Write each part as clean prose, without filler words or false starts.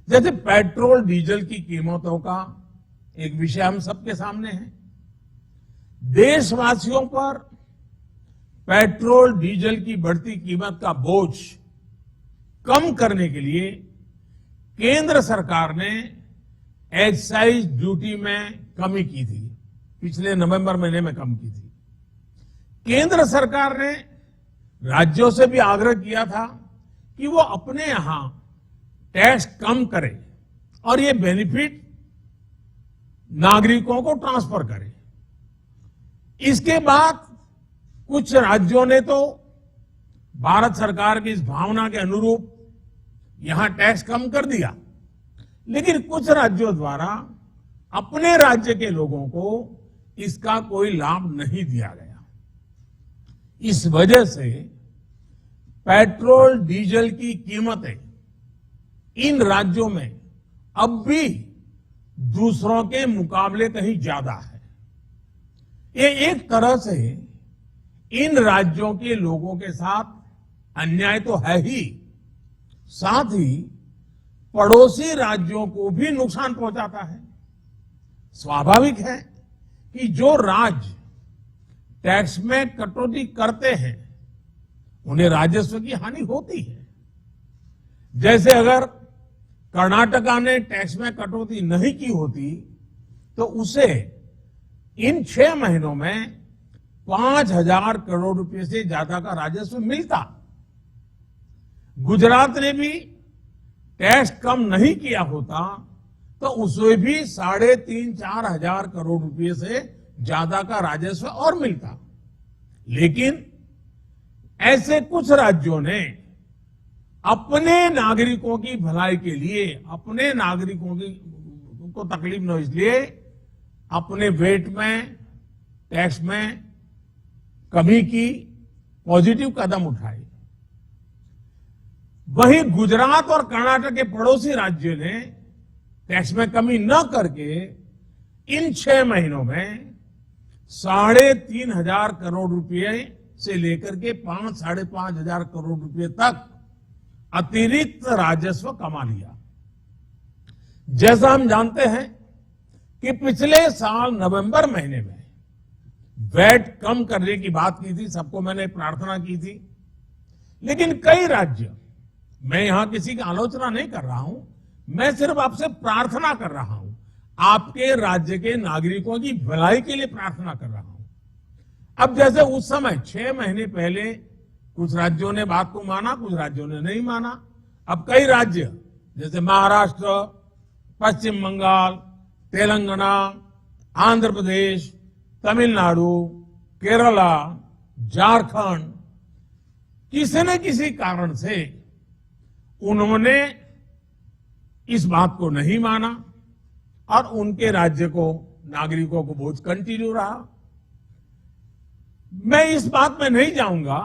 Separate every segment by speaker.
Speaker 1: जैसे petrol diesel की कीमतों का एक विषय हम सबके सामने है। देशवासियों पर पेट्रोल डीजल की बढ़ती कीमत का बोझ कम करने के लिए केंद्र सरकार ने एक्साइज ड्यूटी में कमी की थी। पिछले नवंबर महीने में कम की थी। केंद्र सरकार ने राज्यों से भी आग्रह किया था कि वो अपने यहां टैक्स कम करें और ये बेनिफिट नागरिकों को ट्रांसफर करें। इसके बाद कुछ राज्यों ने तो भारत सरकार की इस भावना के अनुरूप यहां टैक्स कम कर दिया, लेकिन कुछ राज्यों द्वारा अपने राज्य के लोगों को इसका कोई लाभ नहीं दिया गया। इस वजह से पेट्रोल डीजल की कीमतें इन राज्यों में अब भी दूसरों के मुकाबले कहीं ज्यादा है। ये एक तरह से इन राज्यों के लोगों के साथ अन्याय तो है ही, साथ ही पड़ोसी राज्यों को भी नुकसान पहुंचाता है। स्वाभाविक है कि जो राज्य टैक्स में कटौती करते हैं उन्हें राजस्व की हानि होती है। जैसे अगर कर्नाटका ने टैक्स में कटौती नहीं की होती तो उसे इन 6 महीनों में 5,000 करोड़ रुपए से ज्यादा का राजस्व मिलता। गुजरात ने भी टैक्स कम नहीं किया होता तो उसे भी 3,500-4 हजार करोड़ रुपए से ज्यादा का राजस्व और मिलता। लेकिन ऐसे कुछ राज्यों ने अपने नागरिकों की भलाई के लिए, अपने नागरिकों की को तकलीफ न हो इसलिए अपने वेट में, टैक्स में कमी की, पॉजिटिव कदम उठाए। वहीं गुजरात और कर्नाटक के पड़ोसी राज्यों ने टैक्स में कमी न करके इन 6 महीनों में 3,500 करोड़ रुपए से लेकर के 5-5.5 हजार करोड़ रुपए तक अतिरिक्त राजस्व कमा लिया। जैसा हम जानते हैं कि पिछले साल नवंबर महीने में वैट कम करने की बात की थी, सबको मैंने प्रार्थना की थी, लेकिन कई राज्य, मैं यहां किसी की आलोचना नहीं कर रहा हूं, मैं सिर्फ आपसे प्रार्थना कर रहा हूं, आपके राज्य के नागरिकों की भलाई के लिए प्रार्थना कर रहा हूं। अब जैसे उस समय 6 महीने पहले कुछ राज्यों ने बात को माना, कुछ राज्यों ने नहीं माना। अब कई राज्य जैसे महाराष्ट्र, पश्चिम बंगाल, तेलंगाना, आंध्र प्रदेश, तमिलनाडु, केरला, झारखंड, किसी न किसी कारण से उन्होंने इस बात को नहीं माना और उनके राज्य को, नागरिकों को बोझ कंटिन्यू रहा। मैं इस बात में नहीं जाऊंगा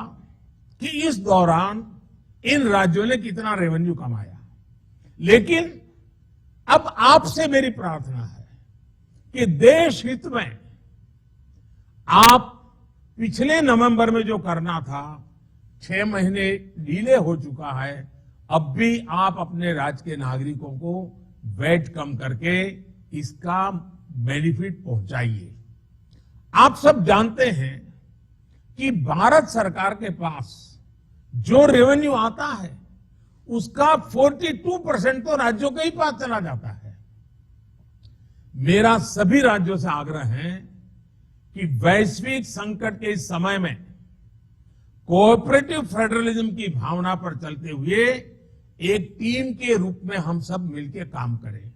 Speaker 1: कि इस दौरान इन राज्यों ने कितना रेवेन्यू कमाया, लेकिन अब आपसे मेरी प्रार्थना है कि देश हित में आप पिछले नवंबर में जो करना था, 6 महीने डिले हो चुका है, अब भी आप अपने राज्य के नागरिकों को वैट कम करके इसका बेनिफिट पहुंचाइए। आप सब जानते हैं कि भारत सरकार के पास जो रेवेन्यू आता है उसका 42% तो राज्यों के ही पास चला जाता है। मेरा सभी राज्यों से आग्रह है कि वैश्विक संकट के इस समय में कोऑपरेटिव फेडरलिज्म की भावना पर चलते हुए एक टीम के रूप में हम सब मिलकर काम करें।